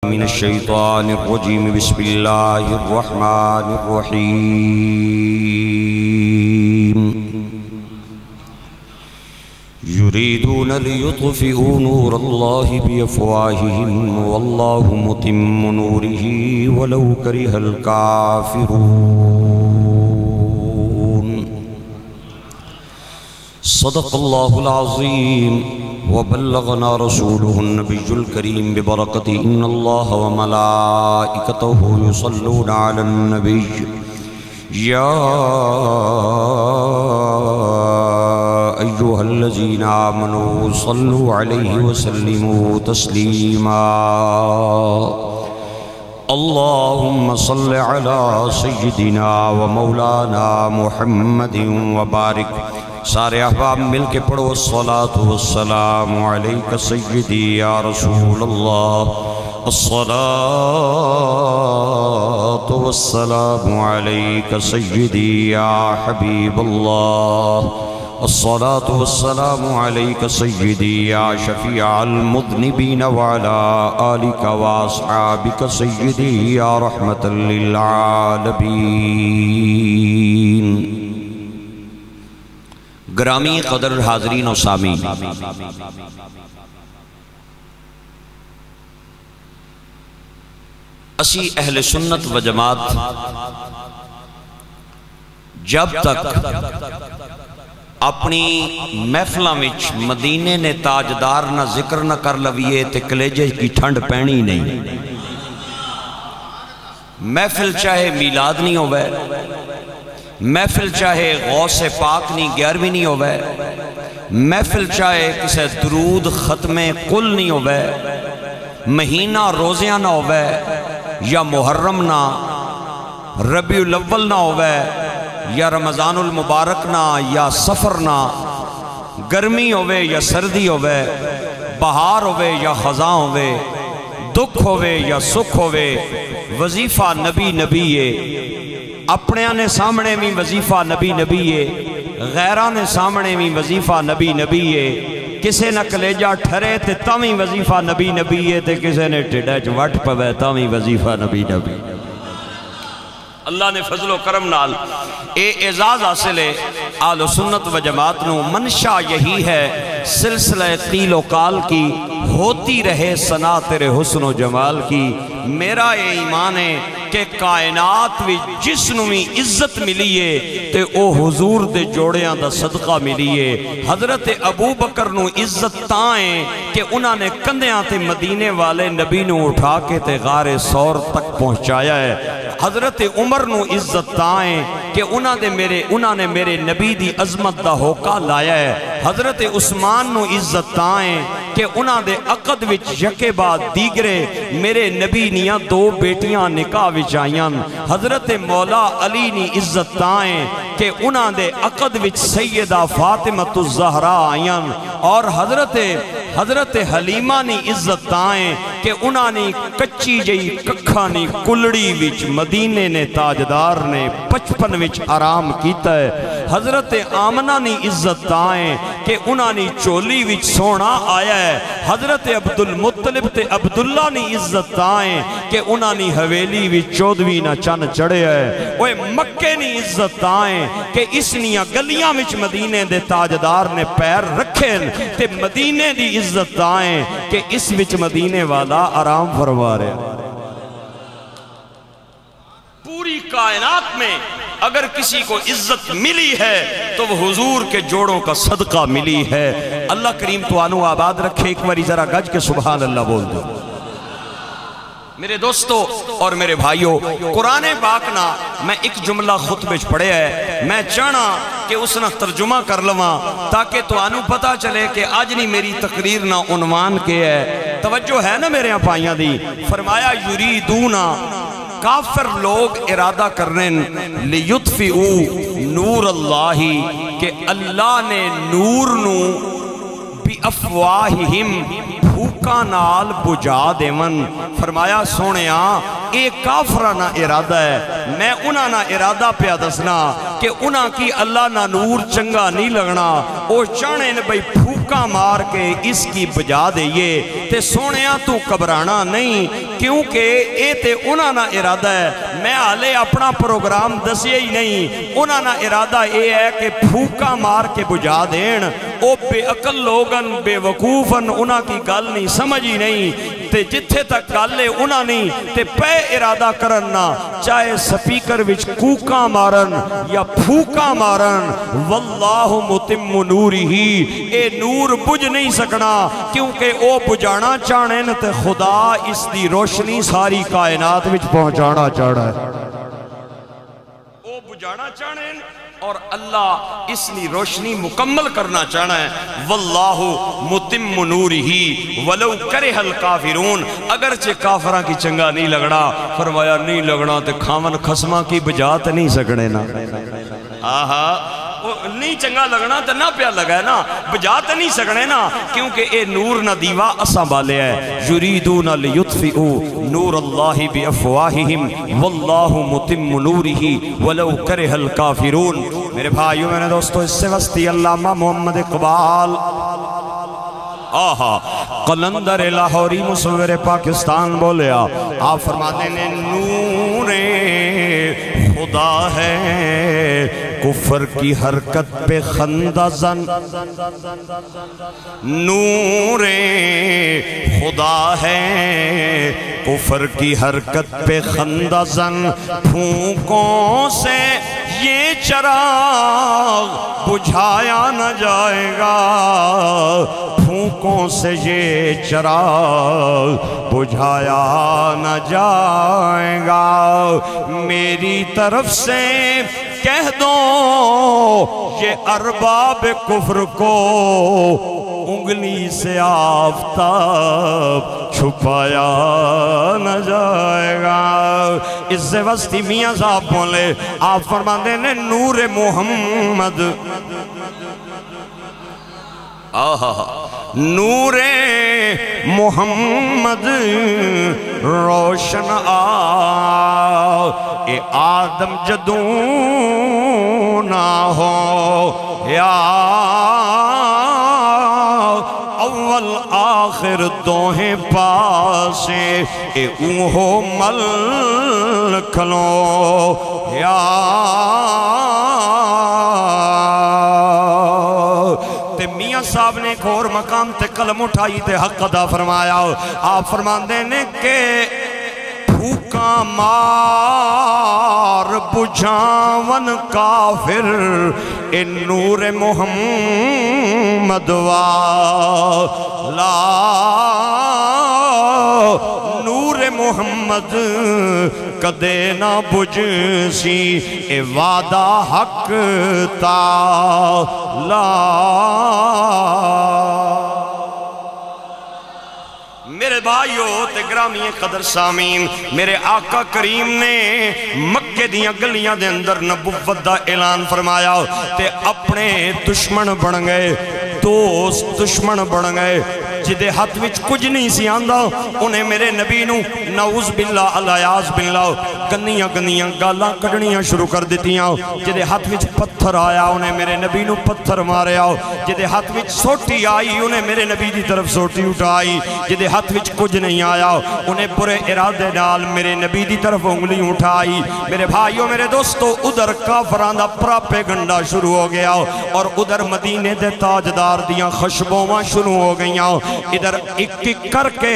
من الشیطان الرجیم بسم اللہ الرحمن الرحیم یریدون لیطفئوا نور اللہ بافواہہم واللہ متم نورہ ولو کرہ الکافرون صدق اللہ العظیم وبلغنا رسوله النبي الكريم ببركة إن الله وملائكته يصلون على النبي يا أيها الذين آمنوا صلوا عليه وسلموا تسليما اللهم صل على سيدنا ومولانا محمد وبارك سارے احباب مل کے پڑھو الصلاة والسلام علیکہ سیدی یا رسول اللہ الصلاة والسلام علیکہ سیدی یا حبیب اللہ الصلاة والسلام علیکہ سیدی یا شفیع المذنبین وعلا آلک واصحابک سیدی یا رحمت للعالمین گرامی قدر حاضرین و سامعین، اسی اہل سنت و جماعت جب تک اپنی محفلہ وچ مدینے نے تاجدار نہ ذکر نہ کر لویے تے کلیجے کی ٹھنڈ پینی نہیں۔ محفل چاہے میلاد نہیں ہوئے، محفل چاہے غوث پاک نہیں 11ویں نہیں ہوئے، محفل چاہے کسے درود ختم قل نہیں ہوئے، مہینہ روزیاں نہ ہوئے یا محرم نہ ربیع الاول نہ ہوئے یا رمضان المبارک نہ یا سفر نہ، گرمی ہوئے یا سردی ہوئے، بہار ہوئے یا خزاں ہوئے، دکھ ہوئے یا سکھ ہوئے، وظیفہ نبی نبیے، اپنے آنے سامنے میں وظیفہ نبی نبیے، غیرانے سامنے میں وظیفہ نبی نبیے، کسے نہ کلیجہ ٹھرے تے تاویں وظیفہ نبی نبیے تے کسے نے ٹھڑے وٹ پوے تاویں وظیفہ نبی نبی۔ اللہ نے فضل و کرم نال اے اعزاز حاصل ہے آل سنت و جماعت نو، منشا یہی ہے سلسلہ قیل و قال کی، ہوتی رہے ثنا تیرے حسن و جمال کی۔ میرا یہ ایمان ہے کہ کائنات بھی جس نویں عزت ملیے تے او حضور دے جوڑیاں دا صدقہ ملیے۔ حضرت ابو بکر نو عزت تائیں کہ انہاں نے کندیاں تے مدینے والے نبی نو اٹھا کے تے غار سور تک پہنچایا ہے۔ حضرت عمر نو عزت تائیں کہ انہاں نے میرے نبی دی عظمت دا ہوکا لایا ہے۔ حضرت عثمان نو عزت تائیں کہ انہاں دے عقد وچ یکے بعد دیگرے میرے نبی نیاں 2 بیٹیاں نکاح وچ آئیاں۔ حضرت مولا علی نی عزت تائیں کہ انہاں دے عقد وچ سیدہ فاطمہ الزہرا آئیاں، اور حضرت حلیمہ نی عزت تائیں کہ انہاں نے کچی جئی ککھا نی کلڑی وچ مدینے نے تاجدار نے 55 وچ آرام کیتا ہے۔ حضرت آمنہ نی عزت تائیں کہ انہاں نے چولی وچ سونا آیا ہے۔ حضرت عبدالمطلب تے عبداللہ نی عزت تائیں کہ انہاں نے حویلی وچ 14ویں نہ چن چڑھے ہے۔ وہ مکے نی عزت تائیں کہ اس نیاں گلیاں وچ مدینے دے تاجدار نے پیر رکھیں تے مدینے دی عزت تائیں کہ اس وچ مدینے والا آرام فرما رہے ہیں۔ پوری کائنات میں اگر کسی کو عزت ملی ہے تو وہ حضور کے جوڑوں کا صدقہ ملی ہے۔ اللہ کریم تو آنو آباد رکھے، ایک باری ذرا گج کے سبحان اللہ بول دو۔ میرے دوستو اور میرے بھائیو، قرآن پاک نا میں ایک جملہ خطبے پڑھے ہے، میں چاہنا کہ اس نے ترجمہ کر لواں تاکہ تو آنو پتا چلے کہ آج نہیں میری تقریر نا عنوان کے ہے۔ توجہ ہے نا میرے پائیاں دی؟ فرمایا یریدونا، کافر لوگ ارادہ کرنے لیطفئوا نور اللہ، کہ اللہ نے نور نو بی افواہہم بھوکا نال بجا دیون۔ فرمایا سونیا اے کافرانہ ارادہ ہے، میں انہاں نہ ارادہ پہ دسنا کہ انہاں کی اللہ نہ نور چنگا نہیں لگنا، او چانے نے بھئی پھوکا مار کے اس کی بجا دئیے۔ تے سونیا تو کبرانا نہیں، کیونکہ اے تے انہاں نا ارادہ ہے، میں آلے اپنا پروگرام دسیا ہی نہیں، انہاں نا ارادہ اے ہے کہ پھوکا مار کے بجھا دین، او بے عقل لوگن بے وقوفن انہاں کی گل نہیں سمجھی نہیں، تے جتھے تک گالے انہاں نہیں تے پے ارادہ کرنا چاہے سپیکر وچ کوکا مارن یا پھوکا مارن، واللہ متم نوری ہی، اے نور بجھ نہیں سکنا کیونکہ او بجھانا چاہنے تے خدا اس دی روشنی ساری کائنات وچ پہنچانا چاہنا ہے، او بجھانا چاہنے اور اللہ اس نے روشنی مکمل کرنا چاہنا ہے، واللہ متم نورہ ولو کرہ الکافرون، اگرچہ کافراں کی چنگا نہیں لگنا، فرمایا نہیں لگنا تے کھاون خسماں کی بجات نہیں سکنے نا، آہا نہیں چنگا لگنا تے نہ پیا لگا ہے نا، بجا تے نہیں سکنے نا، کیونکہ اے نور نہ دیوا اساں بالے ہے، یریدون لیطفئوا نور اللہ بافواہہم واللہ متم نورہ ولو کرہ الکافرون۔ میرے بھائیوں میرے دوستو، اس سے وسطی علامہ محمد اقبال آہا قلندر لاہوری مصور پاکستان بولیا، آپ فرماتے ہیں نور خدا ہے کفر کی حرکت پہ خندہ زن، نور خدا ہے کفر کی حرکت پہ خندہ زن، پھونکوں سے یہ چراغ بجھایا نہ جائے گا، پھونکوں سے یہ چراغ بجھایا نہ جائے گا، میری طرف سے کہہ دو یہ ارباب کفر کو انگلی سے آفتاب چھپایا نہ جائے گا۔ اس سے وسطی میاں صاحب بولے، آپ فرماتے ہیں نور محمد، نور محمد روشن اے آدم جدوں نہ ہو یا اول آخر دوہیں پاسے اے اوہو ملک لو یا میاں صاحب نے ایک اور مقام تے قلم اٹھائی تے حق ادا فرمایا، آپ فرماندے نے کہ پھوکا مار بجھاون کافر اے نور محمد والا، نور محمد کدے نہ بجھ سی اے وعدہ حق تعالی۔ میرے بھائیو تے گرامی قدر سامین، میرے آقا کریم نے مکے دیاں گلیاں دے اندر نبوت دا اعلان فرمایا تے اپنے دشمن بن گئے، دوست دشمن بن گئے، جدے ہاتھ وچ کچھ نہیں سی آندہ انہیں میرے نبی نو نعوذ باللہ العیاذ باللہ گنیاں گنیاں گالاں کڑنیاں شروع کر دیتیاں، جدے ہاتھ وچ پتھر آیا انہیں میرے نبی نو پتھر مارے آؤ، جدے ہاتھ وچ سوٹی آئی انہیں میرے نبی دی طرف سوٹی اٹھائی، جدے ہاتھ وچ کچھ نہیں آیا انہیں برے ارادے نال میرے نبی دی طرف انگلی اٹھائی۔ میرے بھائیوں میرے دوستو، ادھر کافران دا پراپے گنڈا شروع ہو گیا اور ادھر مدینے دے تاجدار دیاں خشبوواں شروع ہو گئیاں، ادھر ایک ایک کر کے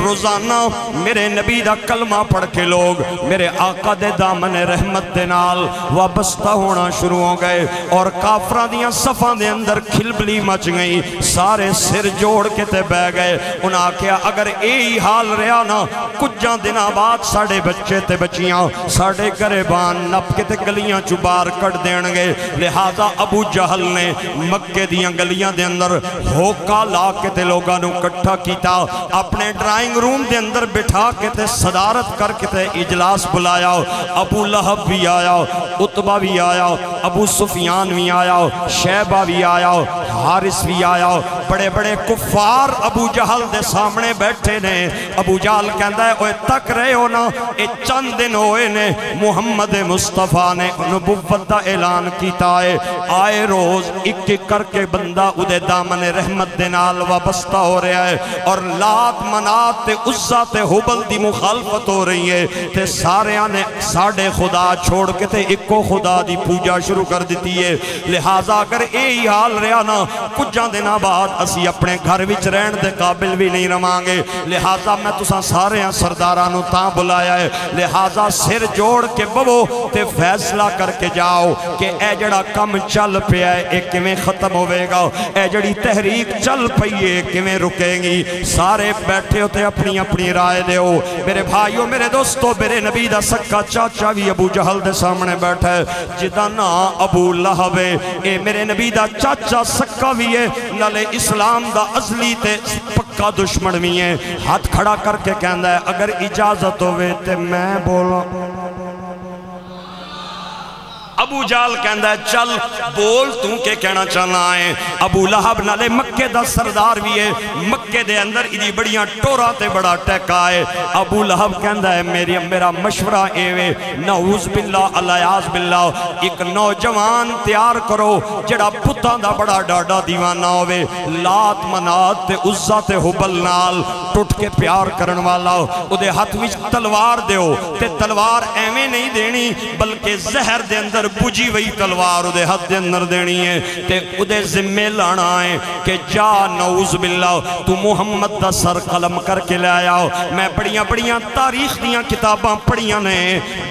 روزانہ میرے نبی دا کلمہ پڑھ کے لوگ میرے آقا دے دامن رحمت دے نال وابستہ ہونا شروع ہو گئے، اور کافران دیاں صفاں دے اندر کھلبلی مچ گئی، سارے سر جوڑ کے تے بہ گئے، انہاں کیا اگر ایہی حال رہا نا کچھ جان دنہ بعد ساڑھے بچے تے بچیاں ساڑھے گریبان نپ کے تے گلیاں چبار کٹ دین گے، لہذا ابو جہل نے مکے دیاں گلیاں دے اندر ہوکا لا کے تے لوگاں نو کٹھا کیتا، اپنے ڈرائنگ روم دے اندر بٹھا کے تے صدارت کر کے تے اجلاس بلا بلایا، ابو لہب بھی آیا، عتبہ بھی آیا، ابو سفیان بھی آیا، شیبہ بھی آیا، حارث بھی آیا، بڑے بڑے کفار ابو جہل دے سامنے بیٹھے نے۔ ابو جہل کہندا ہے اوے تک رہے ہو نا، اے چند دن ہوئے نے محمد مصطفیٰ نے نبوت دا اعلان کیتا ہے، آئے روز ایک ایک کر کے بندہ اودے دامن رحمت دے نال وابستہ ہو رہا ہے، اور لات منات تے عزا تے حبل دی مخالفت ہو رہی ہے، تے سارے آنے ساڑھے خدا چھوڑ کے تے ایکو خدا دی پوجا شروع کر دیتی ہے۔ لہٰذا اگر یہی حال رہا نا، کچھ دینا بعد اسی اپنے گھر وچ رہن دے قابل بھی نہیں رمانگے۔ لہٰذا میں تساں سارے سردارانو تاں بلایا ہے، لہٰذا سر جوڑ کے ببو تے فیصلہ کر کے جاؤ کہ اے جڑا کم چل پیا ہے اے کمیں ختم ہوئے گا، اے جڑی تحریک چل پئیے کمیں رکیں گی۔ سارے بیٹھے ہوتے اپنی اپنی رائے دے ہو۔ میرے بھائیوں، میرے دوستو، میرے نبی دا سکا چاچا بھی ابو جہل دے سامنے بیٹھا ہے، جدا نا ابو لہب ہے، اے میرے نبی دا چاچا سکا بھی ہے، نالے اسلام دا ازلی تے پکا دشمن بھی ہے۔ ہاتھ کھڑا کر کے کہندا ہے اگر اجازت ہوئے تے میں بولا۔ ابو جہل کہندا ہے چل بول تو کہ کہنا چاہنا ہے۔ ابو لہب نالے مکے دا سردار بھی ہے، مکے دے اندر ادھی بڑیاں ٹورا تے بڑا ٹیکا ہے۔ ابو لہب کہندا ہے میرا مشورہ ایوے، نعوذ باللہ علیاذ باللہ، ایک نوجوان تیار کرو جڑا پتاں دا بڑا ڈاڈا دیوانہ ہوئے، لات منات تے عزا تے حبل نال ٹوٹ کے پیار کرن والا ہو، ادھے ہاتھ وچ تلوار دیو، تے تلوار ایویں نہیں دینی بلکہ زہر دے اندر بجی وہی تلوار ادھے ہاتھ دے اندر دینی ہے، تے ادھے ذمہ لانا ہے کہ جا نعوذ باللہ تو محمد دا سر قلم کر کے لے آیا۔ میں بڑیاں تاریخ دیاں کتاباں پڑھیاں نے،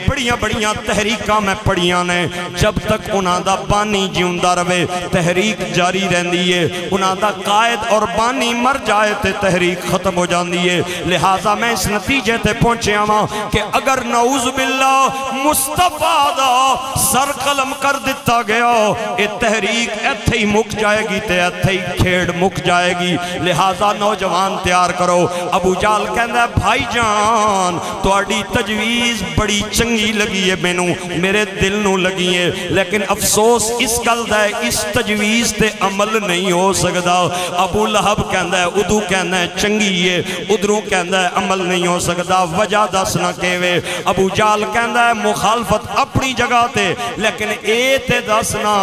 بڑیاں تحریکاں میں پڑھیاں نے، جب تک انہاں دا بانی جیوندہ روے تحریک جاری رہندی ہے، انہاں دا قائد اور بانی مر جائے تے تحریک ختم ہو جاندی ہے۔ لہٰذا میں اس نتیجے تے پہنچے آواں کہ اگر نعوذ باللہ مصطفیٰ دا سر قلم کر دیتا گیا، اے تحریک ایتھے ہی مک جائے گی تے ایتھے ہی کھیڑ مک جائے گی۔ لہٰذا نوجوان تیار کرو۔ ابو جہل کہندا ہے بھائی جان تواڈی تجویز بڑی چنگی لگی ہے، مینوں میرے دل نو لگی ہے، لیکن افسوس اس گل دا ہے اس تجویز تے عمل نہیں ہو سکدا۔ ابو لہب کہندا ہے ادھو کہندا ہے چنگی ہے، ادھروں کہندا ہے عمل نہیں ہو سکدا، وجہ دسنا کیوے۔ ابو جہل کہندا ہے مخالفت اپنی جگہ تے، لیکن اے تے دسنا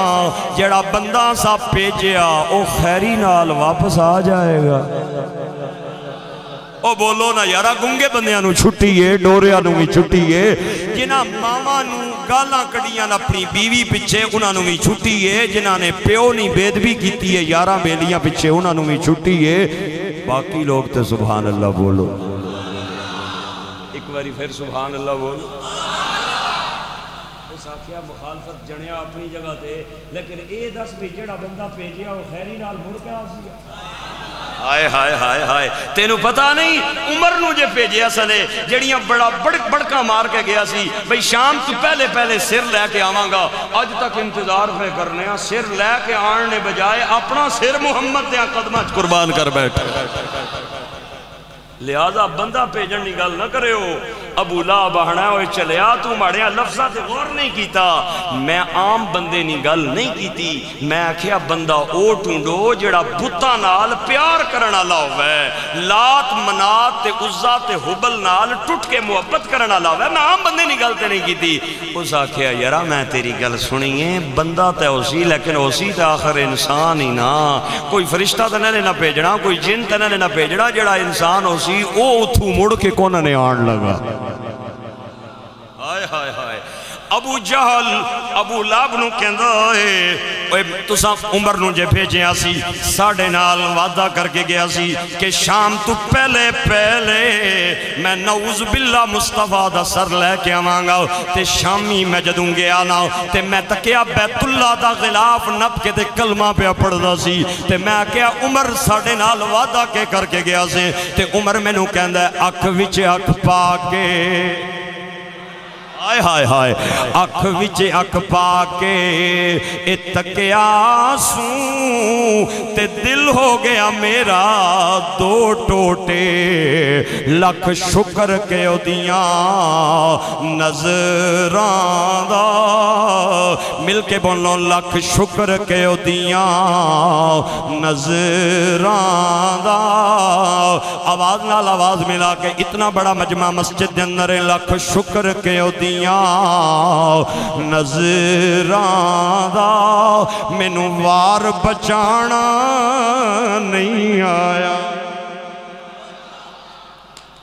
جڑا بندہ سا پیجیا او خیری نال واپس آ جائے گا۔ او بولو نا یارا، گنگے بندیاں نو چھٹی ہے، ڈوریاں نو بھی چھٹی ہے، جنہاں ماما نو گالاں کڑیاں اپنی بیوی پچھے انہاں نو بھی چھٹی ہے، جنہاں نے پیو نہیں بیدبی کیتی ہے 11 بیلیاں پچھے انہاں نو بھی چھٹی ہے۔ باقی لوگ تے سبحان اللہ بولو، ایک باری پھر سبحان اللہ بولو۔ ساکھیا مخالفت جنیا اپنی جگہ تے، لیکن اے دس بھی جڑا بندہ پیجیا وہ خیری نال مڑ کے آسی ہے۔ ہائے ہائے ہائے ہائے، تینوں پتہ نہیں عمر نو جے پیجیا سلے جڑیاں بڑا بڑکا مار کے گیا سی بھئی شام تو پہلے سر لے کے آواں گا، آج تک انتظار پہ کرنے ہیں، سر لے کے آنے بجائے اپنا سر محمد دیاں قدمہ قربان کر بیٹھ۔ لہذا بندہ پیجن نہیں گل نہ کرے ہو۔ ابو لہب بہنا ہوئے چلیا تو ماڑیاں لفظات غور نہیں کیتا، میں عام بندے نہیں گل نہیں کیتی، میں کیا بندہ او ٹھونڈو جڑا بتاں نال پیار کرنا لاؤے، لات منات تے عزا تے حبل نال ٹوٹ کے محبت کرنا لاؤے، میں عام بندے نہیں گل تے نہیں کیتی۔ اس آکھیا یارا میں تیری گل سنیے، بندہ تے اسی لیکن اسی تے آخر انسان ہی نا، کوئی فرشتہ تے نہ لینا پیجنا، کوئی جن تے نہ لینا پیجنا، جڑا انسان اسی او اتھو مڑ کے کون نے آن لگا۔ ہائے ہائے ہائے، ابو جہل ابو لہب نو کہندا ہے تساں عمر نو جے بھیجے آسی ساڑھے نال وعدہ کر کے گیا سی کہ شام تو پہلے میں نعوذ باللہ مصطفیٰ دا سر لے کے آواں گا، تے شامی میں جدوں گیا نا تے میں تکیا بیت اللہ دا غلاف نپ کے تے کلمہ پہ پڑھ دا سی، تے میں کیا عمر ساڑھے نال وعدہ کے کر کے گیا سے، تے عمر میں نو کہندا ہے اکھ وچ اکھ پا کے ہائے ہائے ہائے اکھ وچ اکھ پا کے اے تکیا سوں تے دل ہو گیا میرا دو ٹوٹے لکھ شکر کے اودیاں نظران دا مل کے بولو لکھ شکر کے اودیاں نظران دا آواز نال آواز ملا کے اتنا بڑا مجمع مسجد دے اندر لکھ شکر کے اودیاں نظران دا مینوں وار بچانا نہیں آیا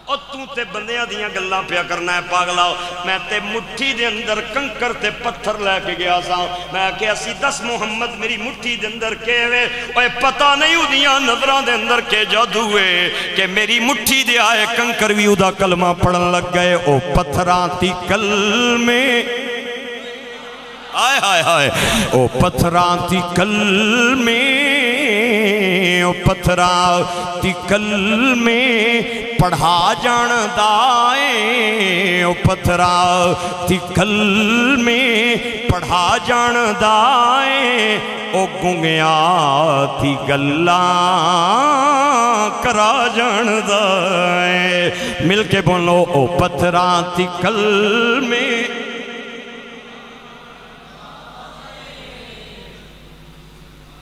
اور تو تے بندیاں دیاں گلاں پیا کرنا ہے پاگلا میں تے مٹھی دے اندر کنکر تے پتھر لے کے گیا سا میں کہ اسی 10 محمد میری مٹھی دے اندر کے وے اوے پتہ نہیں اودیاں نظراں دے اندر کے جادو ہے کہ میری مٹھی دے آئے کنکر بھی ادا کلمہ پڑھن لگ گئے او پتھراں تی کلمے آئے ہائے ہائے او پتھراں تی کلمے او پتھراں تی کلمے پڑھا جان دائیں او پتھراں تی کلمے پڑھا جان دائیں او گنگیاں تی گلاں کرا جان دائیں مل کے بولو او پتھراں تی کلمے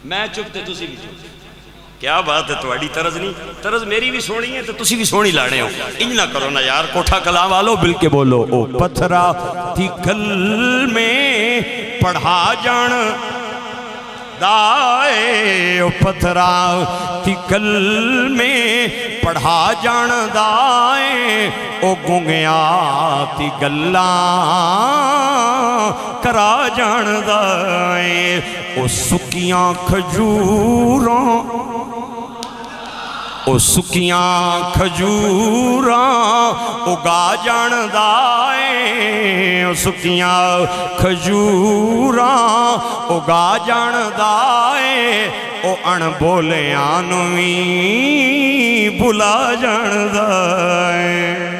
میں چپ تے تسی بھی چپ کیا بات ہے تواڈی طرز نہیں طرز میری بھی سونی ہے تو تسی بھی سونی لانے ہو انج نہ کرو نا یار کوٹھا کلام والو بل کے بولو او پتھرا تھی کلمے پڑھا جان دائے او پتھرا تھی کلمے پڑھا جان دائے او گنگیاں تی گلاں کرا جان دائے او سکیاں کھجوراں او سکیاں کھجوراں اگا جان دائے او سکیاں کھجوراں اگا جان دائے او ان بولیاں نویں بلا جان دائے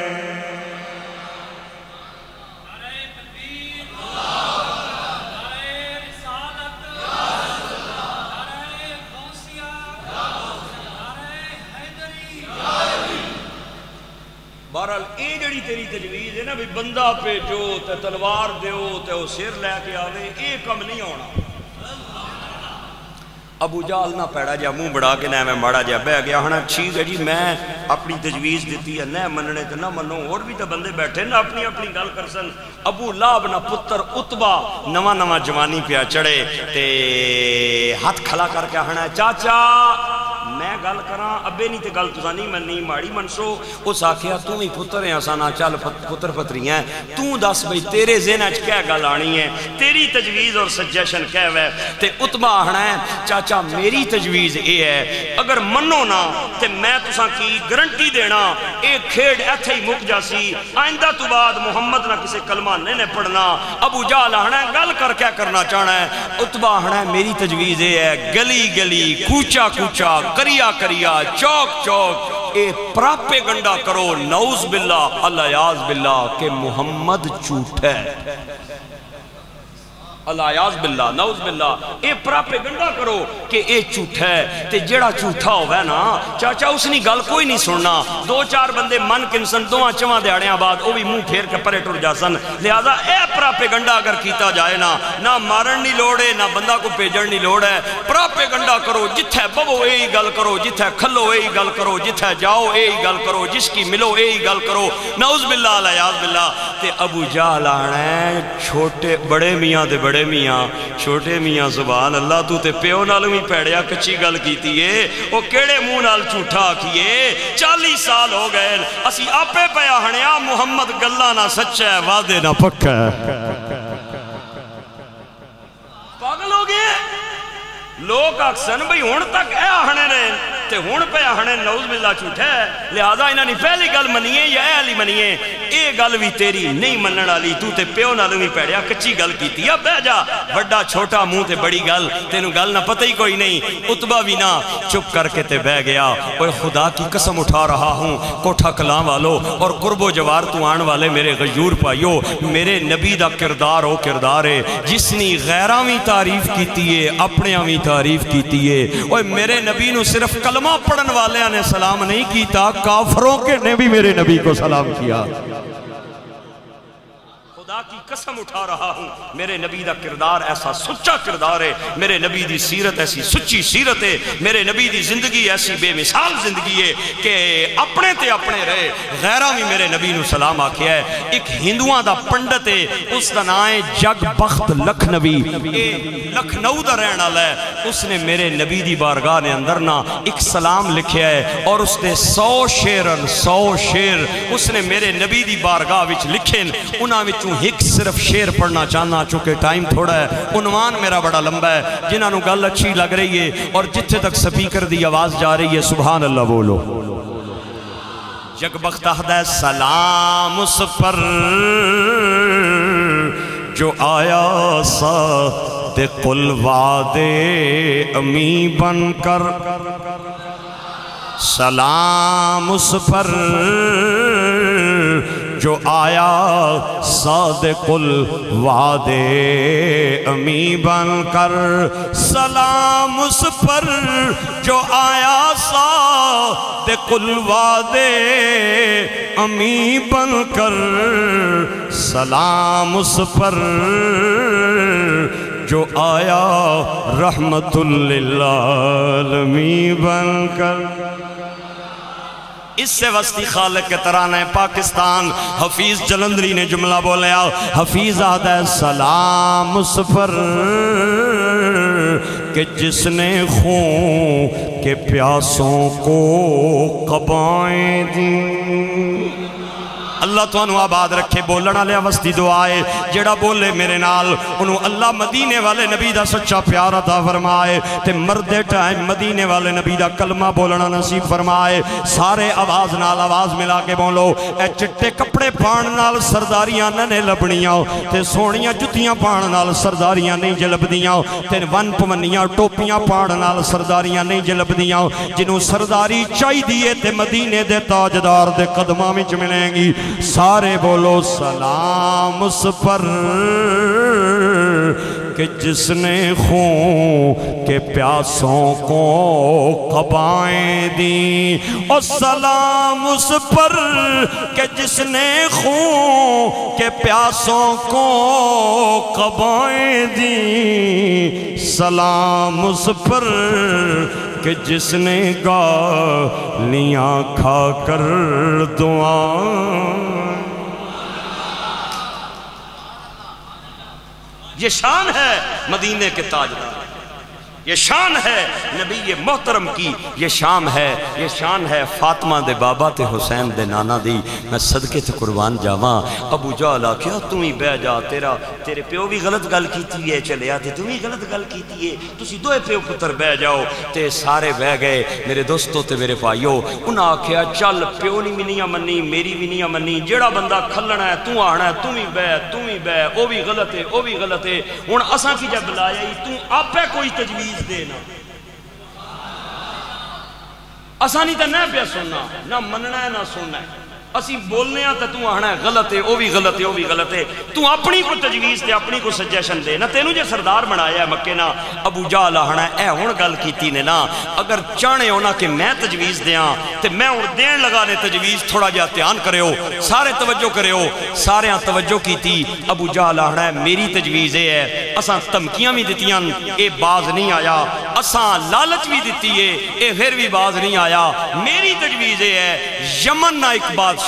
بہرحال اے جڑی تیری تجویز ہے نا بھی بندہ پہ جو تے تلوار دیو تے وہ سر لے کے آوے اے کم نہیں ہونا ابو جال نہ پیڑا جا منہ بڑھا کے نہ میں ماڑا جا بہ گیا ہنا ٹھیک ہے جی میں اپنی تجویز دیتی ہے نہ مننے تے نہ منو اور بھی تے بندے بیٹھے نہ اپنی اپنی گل کر سن ابو لاب نہ پتر عتبہ نواں نواں جوانی پیا چڑھے تے ہاتھ کھلا کر کے ہنا چاچا میں گل کراں ابے نہیں تے گل تساں نہیں مننی ماڑی منسو اس آکھیا تو ہی پتر ہیں اساں چل پتر پتری ہیں تو دس بھئی تیرے ذہن وچ کیا گل آنی ہے تیری تجویز اور سجیشن کیا ہے تے عتبہ آخنا ہے چاچا میری تجویز اے ہے اگر منو نا تے میں تساں کی گارنٹی دینا اے کھیڑ ایتھے ہی مک جاسی آئندہ تو بعد محمد نہ کسے کلمہ نہیں پڑھنا ابو جہل آخنا ہے گل کر کیا کرنا چاہنا ہے عتبہ آخنا ہے میری تجویز اے ہے گلی گلی کوچا کوچا کریا کریا چوک چوک اے پراپے گنڈا کرو نعوذ باللہ اللہ یاز باللہ کہ محمد جھوٹ ہے اللہ یاز باللہ نعوذ باللہ اے پراپے گنڈا کرو کہ اے جھوٹ ہے تے جیڑا جھوٹا ہوئے نا چاچا اس نے گل کوئی نہیں سننا دو چار بندے من کنسن دوہاں چواں دیاڑیاں بعد وہ بھی منہ پھیر کے پرے ٹر جاسن لہذا اے پراپے گنڈا اگر کیتا جائے نا نہ مارن نہیں لوڑے نہ بندہ کو پیجن نہیں لوڑ ہے پراپے گنڈا کرو جتھے ببو اے ہی گل کرو جتھے کھلو اے ہی گل کرو جتھے جاؤ اے ہی گل کرو جس کی ملو اے ہی گل کرو نعوذ باللہ اللہ یاز باللہ تے ابو جہل آنا ہے چھوٹے بڑے میاں تے بڑے میاں چھوٹے میاں سبحان اللہ تو تے پیو نالوں ہی پیڑیا کچھی گل کیتی ہے وہ کیڑے منہ نال جھوٹا کیے 40 سال ہو گئے اسی آپے پیا ہنیا محمد گلہ نہ سچا ہے وعدے نہ پکا ہے پاگل ہو گئے لوگ اکسن بھئی ہون تک اے آہنے رہے تے ہون پہ آہنے نعوذ باللہ جھوٹا ہے لہذا انہاں نے پہلی گل منیے یا اے علی منیے اے گل بھی تیری نہیں منن والی تو تے پیو نالوں بھی پیڑیا کچی گل کیتی اب بہ جا بڑا چھوٹا منہ تے بڑی گل تینوں گل نہ پتہ ہی کوئی نہیں عتبہ بھی نہ چپ کر کے تے بہ گیا اوے خدا کی قسم اٹھا رہا ہوں کوٹھا کلاں والو اور قرب و جوار تو آن والے میرے غیور پائیو میرے نبی دا کردار او کردار ہے جس نے غیراں بھی تعریف کیتی ہے اپنے بھی تعریف کیتی ہے اوے میرے نبی نو صرف کلمہ پڑھن والے نے سلام نہیں کیتا کافروں کے نے بھی میرے نبی کو سلام کیا خدا کی قسم اٹھا رہا ہوں میرے نبی دا کردار ایسا سچا کردار ہے میرے نبی دی سیرت ایسی سچی سیرت ہے میرے نبی دی زندگی ایسی بے مثال زندگی ہے کہ اپنے تے اپنے رہے غیرہ بھی میرے نبی نو سلام آکھیا ہے ایک ہندوان دا پنڈت ہے اس دا نام ہے جگ بخت لکھنوی لکھنؤ دا رہن والا ہے اس نے میرے نبی دی بارگاہ نے اندر نا ایک سلام لکھیا ہے اور اس نے 100 شیر اس نے میرے نبی دی بارگاہ وچ لکھن انہاں وچوں ایک صرف شیر پڑھنا چاہنا چونکہ ٹائم تھوڑا ہے عنوان میرا بڑا لمبا ہے جنہاں نو گل اچھی لگ رہی ہے اور جتھے تک سپیکر دی آواز جا رہی ہے سبحان اللہ بولو جگ بخت ہے سلام اس پر جو آیا صادق الوعدے امی بن کر سلام اس پر جو آیا صادق الوعدے امی بن کر سلام اس پر جو آیا صادق الوعدے امی بن کر سلام اس پر جو آیا رحمت للعالمین بن کر اس سے وسطی خالق کے ترانہ پاکستان حفیظ جلندری نے جملہ بولیا حفیظ آدھا ہے سلام اس پر کہ جس نے خون کے پیاسوں کو قبائیں دیں اللہ تو انہوں آباد رکھے بولنا لیا وسطی دعائے جڑا بولے میرے نال انہوں اللہ مدینے والے نبی دا سچا پیار عطا فرمائے تے مردے ٹائم مدینے والے نبی دا کلمہ بولنا نصیب فرمائے سارے آواز نال آواز ملا کے بولو اے چٹے کپڑے پان نال سرداریاں ننے لبنیاں تے سونیاں جتیاں پان نال سرداریاں نہیں جلبدیاں تے ون پونیاں ٹوپیاں پان نال سرداریاں نہیں جلبدیاں جنہوں سرداری چاہی دیئے تے مدینے دے تاجدار دے قدمہ میں ملیں گی سارے بولو سلام اس پر کہ جس نے خون کے پیاسوں کو قبائیں دیں اور سلام اس پر کہ جس نے خون کے پیاسوں کو قبائیں دیں سلام اس پر کہ جس نے گالیاں کھا کر دعائیں یہ شان ہے مدینے کے تاجدار یہ شان ہے نبی محترم کی یہ شان ہے فاطمہ دے بابا تے حسین دے نانا دی میں صدقے تے قربان جاواں ابو جہل آکھیا تم ہی بہ جا تیرے پیو بھی غلط گل کیتی ہے چلے آتے تم ہی غلط گل کیتی ہے تسی دوئے پیو پتر بہ جاؤ تے سارے بہ گئے میرے دوستوں تے میرے پائیو انہاں آکھیا چل پیو نہیں منیاں منی میری بھی نہیں منی جیڑا بندہ کھلنا ہے تو آنا ہے تم ہی بہ او بھی غلط ہے ہن اساں کی جب بلایا ہی تو آپے کوئی تجویز دینا آسانی تا نہ پیا سننا نہ مننا ہے نہ سننا ہے اسی بولنے آتا تو آنا ہے غلط ہے او بھی غلط ہے تو اپنی کو تجویز دے اپنی کو سجیشن دے نہ تینوں جے سردار بنایا ہے مکے نا ابو جہل آنا ہے اے ہون گل کیتی نے نا اگر چاہنے ہونا کہ میں تجویز دیاں تے میں اور دین لگا نے تجویز تھوڑا جا دھیان کرے ہو سارے توجہ کرے ہو سارے ہاں توجہ کیتی ابو جہل آنا ہے میری تجویز ہے اساں تمکیاں بھی دیتیاں اے باز نہیں آیا اساں لالچ بھی دیتی ہے اے پھر بھی باز نہیں آیا میری تجویز ہے یمن نہ ایک بادشاہ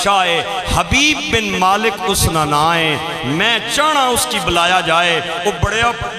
حبیب بن مالک اس نائے میں چاہنا اس کی بلایا جائے وہ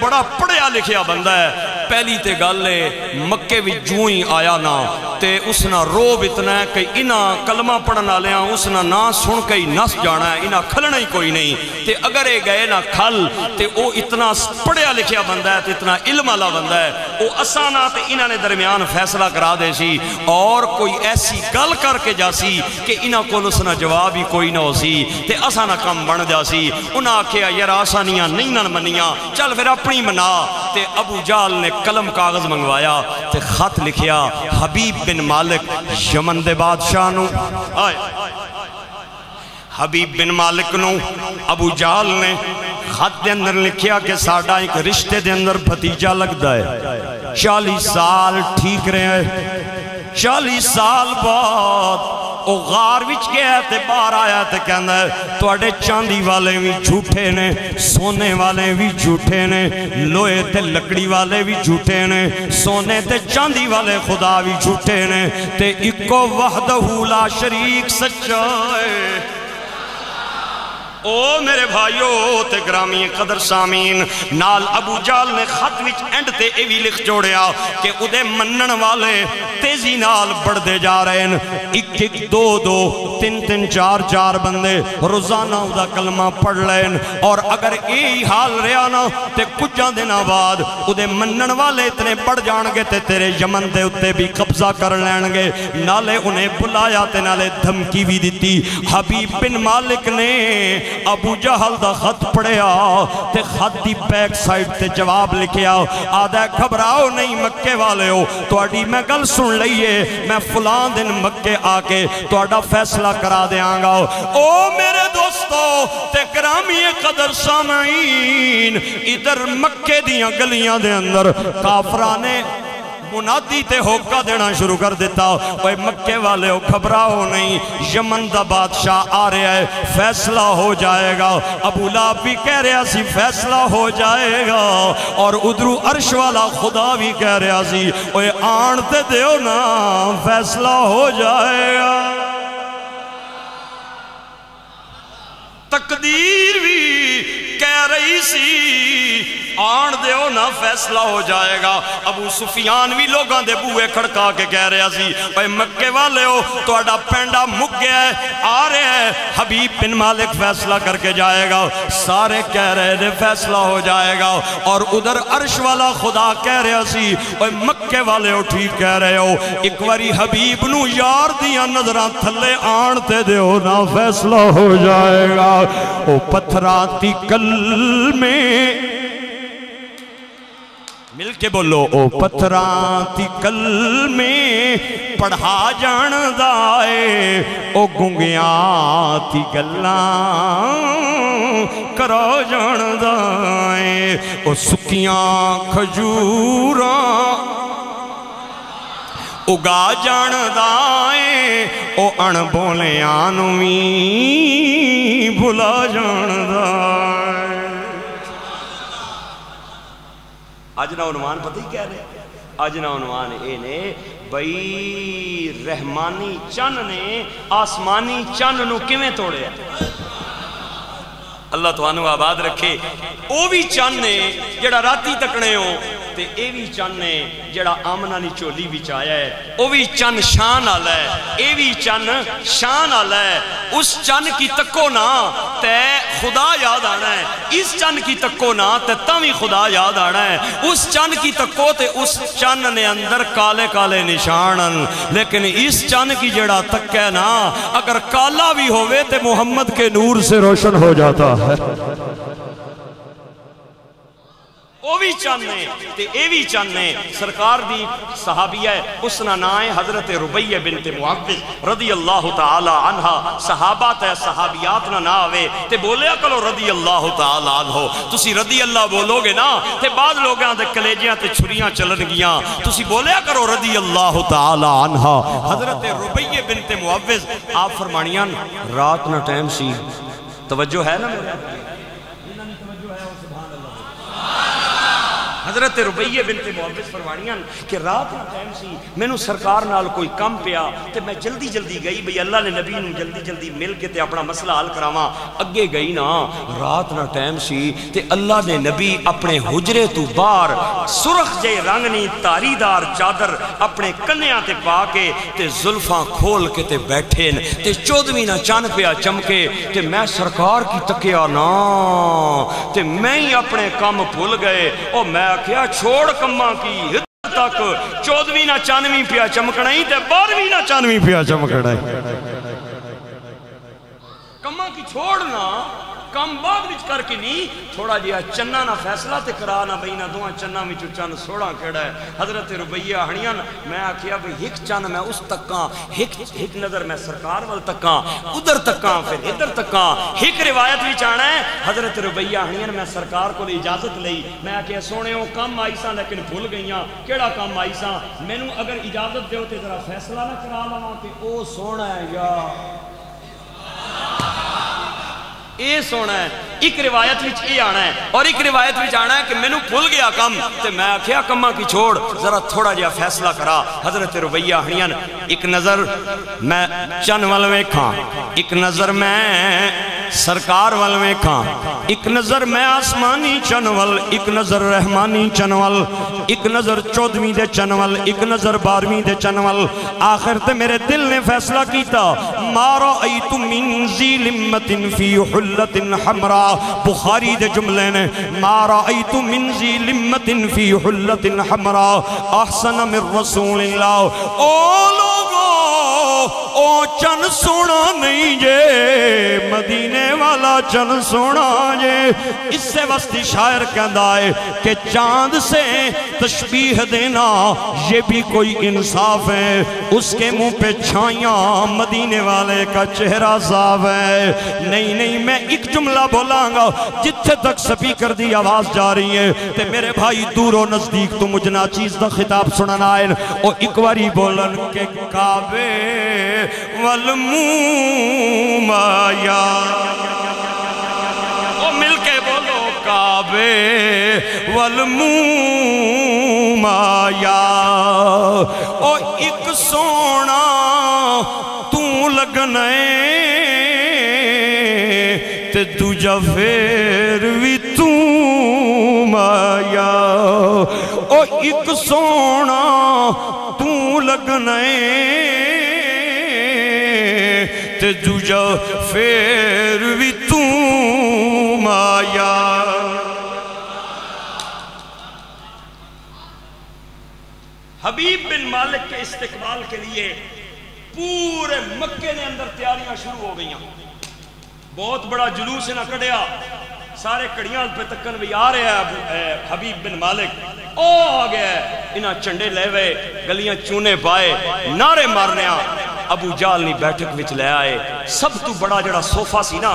بڑا پڑھیا لکھیا بندہ ہے پہلی تے گل ہے مکے بھی جوں ہی آیا نا تے اس نا روب اتنا ہے کہ انہاں کلمہ پڑھنا لیاں اس نا نا سن کے ہی نس جانا ہے، انہاں کھلنا ہی کوئی نہیں تے اگر اے گئے نا کھل تے او اتنا پڑھیا لکھیا بندہ ہے تے اتنا علم والا بندہ ہے، او اسانا تے انہاں نے درمیان فیصلہ کرا دے سی اور کوئی ایسی گل کر کے جا سی کہ انہاں کو اس نا جواب ہی کوئی نہ ہو سی تے اسانا کم بن جا سی۔ انہاں آکھیا یار آسانیاں نہیں نہ منیاں، چل پھر اپنی منا تے ابو جہل نے قلم کاغذ منگوایا تے خط لکھیا حبیب بن مالک یمن دے بادشاہ نو، حبیب بن مالک نو ابو جہل نے خط دے اندر لکھیا کہ ساڑھا ایک رشتے دے اندر بھتیجا لگتا ہے، 40 سال ٹھیک رہے ہیں، 40 سال بعد او غار وچ گیا تے باہر آیا تے کہنا ہے توڑے چاندی والے بھی جھوٹے نے، سونے والے بھی جھوٹے نے، لوہے تے لکڑی والے بھی جھوٹے نے، سونے تے چاندی والے خدا بھی جھوٹے نے تے اکو وحدہ لا شریک سچا ہے۔ او میرے بھائیو تے گرامی قدر سامین، نال ابو جہل نے خط وچ اینڈ تے ایوی لکھ جوڑیا کہ ادھے منن والے تیزی نال بڑھ دے جا رہے ہیں، 1-1 2-2 3-3 4-4 بندے روزانہ ادھا کلمہ پڑھ لیں، اور اگر یہی حال رہا نا تے کچھ دینا بعد ادھے منن والے اتنے بڑھ جان گے تے تیرے یمن دے اتے بھی قبضہ کر لیں گے۔ نالے انہیں بلایا تے نالے دھمکی بھی دیتی۔ حبیب بن مالک نے ابو جہل دا خط پڑھیا تے خط دی بیک سائٹ تے جواب لکھیا، آدھا گھبراؤ نہیں مکے والے ہو، تو اڈی میں گل سن لئیے، میں فلان دن مکے آکے تو اڈا فیصلہ کرا دے آنگا۔ او میرے دوستو تے گرامی قدر سامعین، ادھر مکے دیاں گلیاں دے اندر کافرانے منادی تے ہوکا دینا شروع کر دیتا، اوہ مکے والے ہو گھبراؤ نہیں، یمن دا بادشاہ آ رہا ہے، فیصلہ ہو جائے گا۔ ابو لہب بھی کہہ رہا سی فیصلہ ہو جائے گا، اور ادھرو عرش والا خدا بھی کہہ رہا سی اوہ آنتے دیو نا فیصلہ ہو جائے گا۔ تقدیر بھی کہہ رہی سی آن دیو نا فیصلہ ہو جائے گا۔ ابو سفیان بھی لوگاں دے بوئے کھڑکا کے کہہ رہا سی بھائی مکے والے ہو تو اڈا پینڈا مک گیا ہے، آ رہے ہیں حبیب بن مالک فیصلہ کر کے جائے گا۔ سارے کہہ رہے تھے فیصلہ ہو جائے گا، اور ادھر عرش والا خدا کہہ رہا سی بھائی مکے والے ہو ٹھیک کہہ رہے ہو، ایک واری حبیب نو یار دیا نظرہ تھلے آنتے دیو نا فیصلہ ہو جائے گا۔ او پتھراتی کل میں مل کے بولو، او پتھراتی کل میں پڑھا جان دائے، او گنگیاتی گلاں کرو جان دائے، او سکیاں کھجوراں اگا جان دائے، او ان بولیاں نویں بھلا جان دائے۔ آج نا عنوان پتہ ہی کہہ رہے، آج نا عنوان اے نے بھئی رحمانی چن نے آسمانی چن نو کیویں توڑے ہیں۔ اللہ تو آنو آباد رکھے، او بھی چن نے جڑا راتی تکنے ہو تے اے بھی چن نے جڑا آمنہ نی چولی بھی چایا ہے، او بھی چن شان آلہ ہے، اے بھی چن شان آلہ ہے۔ اس چن کی تکو نا تے خدا یاد آنا ہے، اس چن کی تکو نا تے تاوی خدا یاد آنا ہے۔ اس چن کی تکو تے اس چن نے اندر کالے کالے نشانن، لیکن اس چن کی جڑا تک ہے نا اگر کالا بھی ہوئے تے محمد کے نور سے روشن ہو جاتا ہے۔ او بھی چاہنے تے اے بھی چاہنے سرکار دی صحابیہ ہے، اس نا نائے حضرت ربیہ بنت معوذ رضی اللہ تعالی عنہ۔ صحابہ تے صحابیات نا ناوے تے بولیا کرو رضی اللہ تعالی عنہ، تسی رضی اللہ بولو گے نا تے بعد لوگاں دے کلیجیاں تے چھریاں چلن گیاں، تسی بولیا کرو رضی اللہ تعالی عنہ۔ حضرت ربیہ بنت معوذ آپ فرمانیاں رات نا ٹائم سی، توجہ ہے نا میرے حضرت ربیہ بنت معوذ فرمانیاں کہ رات کا ٹائم سی مینوں سرکار نال کوئی کم پیا تے میں جلدی جلدی گئی بھئی اللہ نے نبی نوں جلدی جلدی مل کے تے اپنا مسئلہ حل کراواں اگے گئی نا رات نا ٹائم سی تے اللہ نے نبی اپنے حجرے تو باہر سرخ جے رنگ نی تاری دار چادر اپنے کنیاں تے پا کے تے زلفاں کھول کے تے بیٹھے تے 14ویں نا چن پیا چمکے تے میں سرکار کی تکیا نا تے میں ہی اپنے کام بھول گئے او میں کیا چھوڑ کماں کی تک 14ویں نا 94 پیا چمکنا ہی تے 12ویں نا 94 پیا چمکنا ہی کماں کی چھوڑنا کم بعد وچ کر کے نہیں تھوڑا جیا چننا نہ فیصلہ تے کرانا بھئی نہ دوہاں چننا وچ چن سوڑا کیڑا ہے حضرت ربیہ ہنیاں میں آکھیا بھئی ایک چن میں اس تکاں ایک نظر میں سرکار وال تکاں ادھر تکاں پھر ادھر تکاں ایک روایت وچ آنا ہے حضرت ربیہ ہنیاں میں سرکار کو اجازت لئی میں آکھیا سونے او کم آئی ساں لیکن بھول گئیاں کیڑا کم آئی ساں مینوں اگر اجازت دیو تے ذرا فیصلہ نہ کرا لواں کہ او سونا ہے یا اے سونا ہے ایک روایت وچ اے آنا ہے اور ایک روایت وچ آنا ہے کہ میں نو بھول گیا کم تے میں کیا کماں کی چھوڑ ذرا تھوڑا جیا فیصلہ کرا حضرت ربیہ ہنیاں ایک نظر میں چن وال ویکھاں ایک نظر میں سرکار وال ویکھاں ایک نظر میں آسمانی چن وال ایک نظر رحمانی چن وال ایک نظر 14ویں دے چن وال ایک نظر 12ویں دے چن وال آخر تے میرے دل نے فیصلہ کیتا ما رأیت من ذی لمت فی حلت حمراء بخاری دے جملے نے ما رأیت من ذی لمت فی حلت حمراء احسن من رسول اللہ او لوگو او چن سونا نہیں جے مدینے والا چن سونا جے اس سے وسطی شاعر کہندا ہے کہ چاند سے تشبیح دینا یہ بھی کوئی انصاف ہے اس کے منہ پہ چھائیاں مدینے والے کا چہرہ صاف ہے نہیں میں ایک جملہ بولاں گا جتھے تک سپیکر دی آواز جا رہی ہے تے میرے بھائی دور و نزدیک تو مجھنا چیز دا خطاب سننا ہے اور ایک واری بولن کے کعبے والموم آیا اور مل کے بولو کعبے والموم آیا اور ایک سونا تو لگنے تے دوجا پھر بھی تو آیا او ایک سونا تو لگنے تے دوجا پھر بھی تو آیا حبیب بن مالک کے استقبال کے لیے پورے مکے نے اندر تیاریاں شروع ہو گئیاں بہت بڑا جلوس نہ کڑیا سارے کڑیاں پہ تکن بھی آ رہے ہیں حبیب بن مالک او آگیا ہے انہاں چنڈے لے وے گلیاں چونے پائے نعرے مارنے ابو جال نہیں بیٹھک وچ لے آئے سب تو بڑا جڑا صوفہ سی نا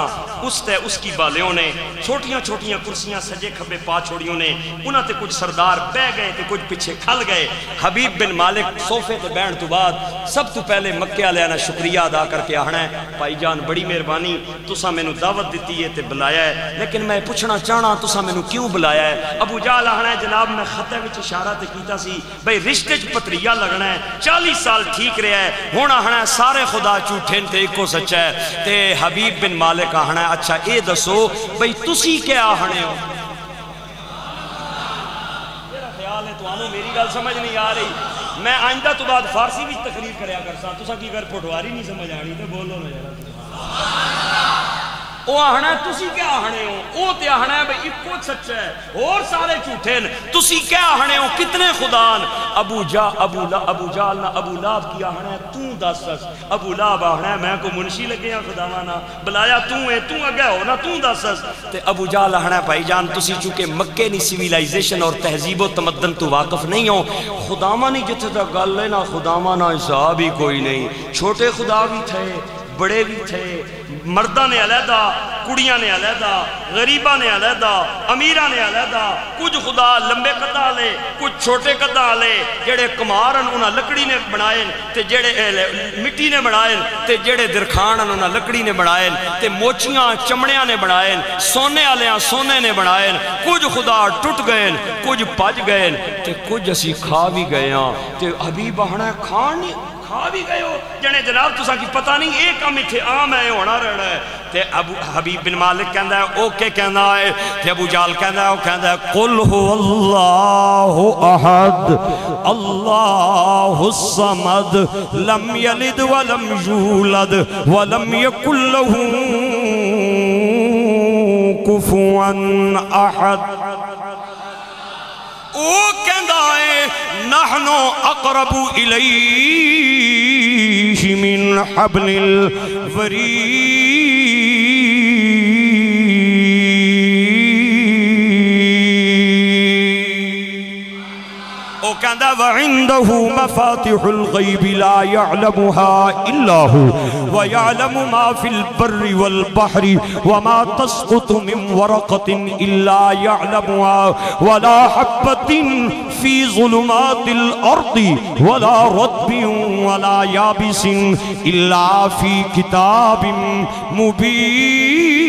اس تے اس کی بالیوں نے چھوٹیاں چھوٹیاں کرسیاں سجے کھبے پا چھوڑیوں نے انہاں تے کچھ سردار بے گئے تے کچھ پچھے کھل گئے حبیب بن مالک صوفے تے بین تو بعد سب تو پہلے مکے والے نے شکریہ ادا کر کے آنا ہے بھائی جان بڑی مہربانی تساں مینوں دعوت دیتی ہے تے بلایا ہے لیکن میں پوچھنا چاہنا تساں مینوں کیوں بلایا ہے ابو جال آنا ہے جناب میں خطے وچ اشارہ تے کیتا سی بھئی رشتے وچ پتریا لگنا ہے 40 سال ٹھیک رہا ہے ہن آنا ہے سارے خدا جھوٹے تے ایک کو سچا ہے تے حبیب بن مالک آنا ہے اچھا اے دسو بھئی تسی کیا آنے ہو میرا خیال ہے تو آنو میری گل سمجھ نہیں آ رہی میں آئندہ تو بعد فارسی بھی تقریر کریا کرسا تسا کی کر پٹواری نہیں سمجھ آنی تے بولو نا یار او آہنا ہے تسی کیا آہنے ہو او تے آہنا ہے بھئی ایک کچھ سچ ہے اور سارے جھوٹے ہیں تسی کیا آہنے ہو کتنے خدان ابو جال نہ ابو لاب کی آہنا ہے تو دس ابو لاب آہنا ہے میں کو منشی لگے ہیں خداوانا بلایا تو ہے تو اگے ہو نا تو دس تے ابو جال آہنا ہے بھائی جان تسی چونکہ مکے نی سیویلائزیشن اور تہذیب و تمدن تو واقف نہیں ہو خداواں نہیں جتھے تک گل ہے نا خداواں نا حساب ہی کوئی نہیں چھوٹے خدا بھی تھے بڑے بھی تھے، مردہ نے علیحدہ، کڑیاں نے علیحدہ، غریبہ نے علیحدہ، امیرہ نے علیحدہ، کچھ خدا لمبے قدہ لے، کچھ چھوٹے قدہ لے، جڑے کمارن انہاں لکڑی نے بنائیں تے جڑے مٹی نے بنائیں تے جڑے درخانن انہاں لکڑی نے بنائیں تے موچیاں چمڑیاں نے بنائیں، سونے آلیاں سونے نے بنائیں، کچھ خدا ٹوٹ گئے، کچھ پج گئے تے کچھ اسی کھا بھی گئے ہیں تے حبیب آہنا کھان نہیں کھا بھی گئے ہو جنے جناب تساں کی پتہ نہیں ایک کم اتھے عام ہے ہونا رہنا ہے تے ابو حبیب بن مالک کہندا ہے اوکے کہندا ہے تے ابو جال کہندا ہے وہ کہندا ہے قل هو اللہ احد اللہ الصمد لم یلد ولم یولد ولم یکن له کفوا احد او کہندا ہے نحنو اقرب الیہ من حبل الورید او کہندا وعنده مفاتح الغیب لا يعلمها الا هو ويعلم ما في البر والبحر وما تسقط من ورقة إلا يعلمها ولا حبة في ظلمات الأرض ولا رطب ولا يابس إلا في كتاب مبين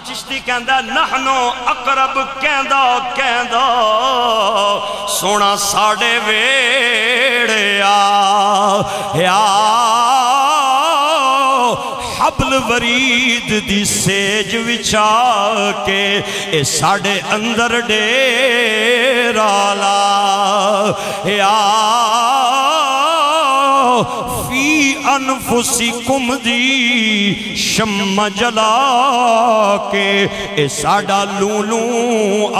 چشتی کہندہ نحنو اقرب کہندہ سونا ساڑے ویڑے یا حبل ورید دی سیج وچا کے اے ساڑے اندر ڈیرالا یا فی انفسکم دی شم جلا کے اے ساڑا لولو آ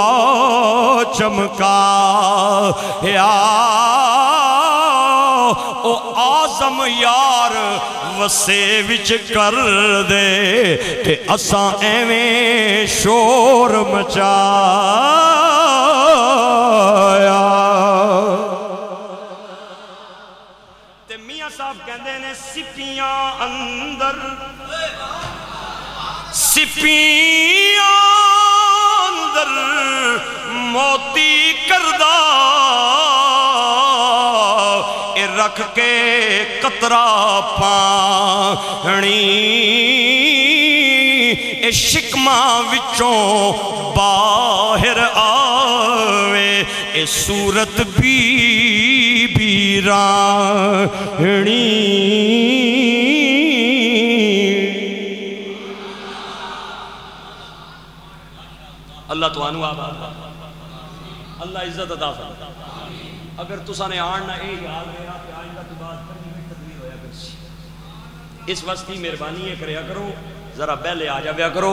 چمکا یا او آزم یار وسے وچ کر دے تے اساں ایویں شور مچایا تے میاں صاحب کہندے نے سپیاں اندر موتی کردہ رکھ کے قطرہ پانی اے شکمہ وچوں باہر آوے اے صورت بی رانی اللہ تو آنو آباد اللہ عزت عطا فرمائے اگر تساں نے آن نہ اے یاد رہا کہ آئندہ تو بعد پر بھی تدبیر ہویا کرسی اس وقتی مہربانی ہے کریا کرو ذرا پہلے آ جاویا کرو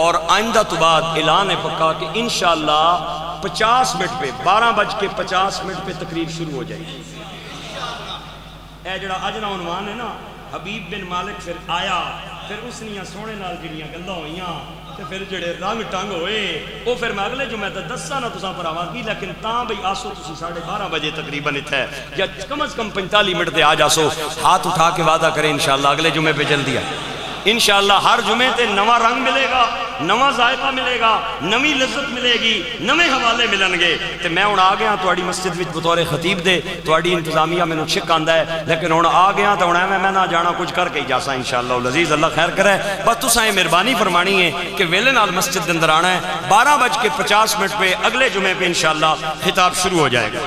اور آئندہ تو بعد اعلان ہے پکا کہ انشاءاللہ 50 منٹ پہ 12:50 پہ تقریر شروع ہو جائے گی اے جڑا اجنا عنوان ہے نا حبیب بن مالک پھر آیا پھر اس نیاں سونے نال جڑیاں گلہ ہوئیاں تے پھر جڑے رنگ ٹنگ ہوئے وہ پھر میں اگلے جو میں دسا نہ تساں پر آواز کی لیکن تاں بھئی آسو تسی 12:30 بجے تقریباً اتھا ہے یا کم از کم 45 منٹ دے آ جاسو ہاتھ اٹھا کے وعدہ کریں انشاءاللہ اگلے جمعے پہ جلدی آئے انشاءاللہ ہر جمعے تے نواں رنگ ملے گا نواں ذائقہ ملے گا نویں لذت ملے گی نویں حوالے ملن گے تے میں ہن آ گیا تواڈی مسجد وچ بطور خطیب دے تواڈی انتظامیہ مینوں چھک آندا ہے لیکن ہن آ گیا تے ہن میں نہ جانا کچھ کر کے ہی جاسا انشاءاللہ العزیز اللہ خیر کرے بس تساں یہ مہربانی فرمانی ہے کہ ویلے نال مسجد دے اندر آنا ہے 12:50 پہ اگلے جمعے پہ انشاءاللہ خطاب شروع ہو جائے گا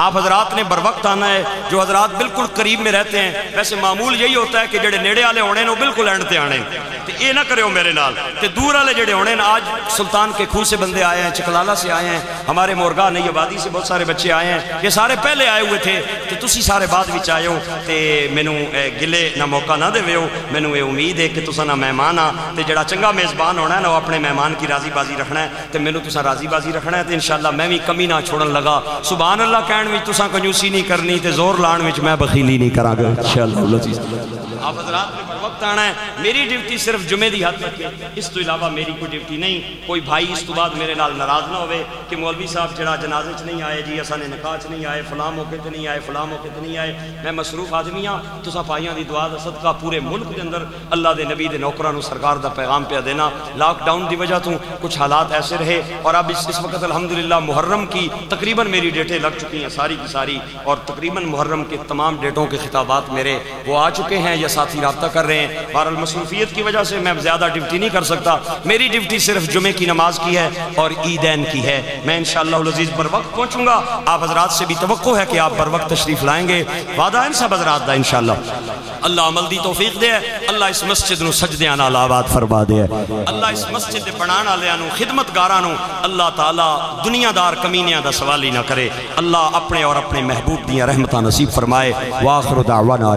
آپ حضرات نے بروقت آنا ہے جو حضرات بالکل قریب میں رہتے ہیں ویسے معمول یہی ہوتا ہے کہ جڑے نیڑے والے ہونے ہیں وہ بالکل اینڈ آنے تو یہ نہ کرے ہو میرے نال تو دور والے جڑے ہونے ہیں آج سلطان کے کھو سے بندے آئے ہیں چکلالہ سے آئے ہیں ہمارے مورگاہ نئی آبادی سے بہت سارے بچے آئے ہیں یہ سارے پہلے آئے ہوئے تھے تو تسی سارے بعد وچ آئے ہو تو مینوں گلے نہ موقع نہ دے ہو مینوں یہ امید ہے کہ تساں نہ مہمان آ تو جڑا چنگا میزبان ہونا ہے نا وہ اپنے مہمان کی راضی بازی رکھنا ہے تو مینوں تساں راضی بازی رکھنا ہے تو انشاءاللہ میں بھی کمی نہ چھوڑن لگا سبحان اللہ کہنے کھان وچ تساں کنجوسی نہیں کرنی تے زور لان وچ میں بخیلی نہیں کراں گا انشاءاللہ العزیز۔ آپ حضرات نے پر وقت آنا ہے، میری ڈیوٹی صرف جمعے دی حد تک ہے، اس تو علاوہ میری کوئی ڈیوٹی نہیں۔ کوئی بھائی اس تو بعد میرے نال ناراض نہ ہوئے کہ مولوی صاحب جڑا جنازے چ نہیں آئے جی اساں نے نکاح چ نہیں آئے، فلاں موقع تے نہیں آئے، فلاں موقع تے نہیں آئے۔ میں مصروف آدمی ہاں، تساں بھائیاں دی دعا دا صدقہ پورے ملک دے اندر اللہ دے نبی دے نوکراں نو سرکار دا پیغام پہ دینا۔ لاک ڈاؤن دی وجہ تو کچھ حالات ایسے رہے اور اب اس وقت الحمدللہ محرم کی تقریباً میری ڈیٹیں لگ چکی ہیں ساری کی ساری، اور تقریباً محرم کے تمام ڈیٹوں کے خطابات میرے وہ آ چکے ہیں یا ساتھی رابطہ کر رہے ہیں۔ بہرحال مصروفیت کی وجہ سے میں زیادہ ڈیوٹی نہیں کر سکتا، میری ڈیوٹی صرف جمعے کی نماز کی ہے اور عیدین کی ہے۔ میں انشاءاللہ العزیز پر وقت پہنچوں گا، آپ حضرات سے بھی توقع ہے کہ آپ پر وقت تشریف لائیں گے، وعدہ ہے سب حضرات دا انشاءاللہ۔ اللہ عمل دی توفیق دے، اللہ اس مسجد نو سجدیاں نال آباد فرما دے، اللہ اس مسجد دے بنان والےاں نو خدمتگاراں نو اللہ تعالی دنیا دار کمینیاں دا سوال ہی نہ کرے، اللہ اپنے اور اپنے محبوب دیاں رحمتاں نصیب فرمائے۔ وآخر دعوانا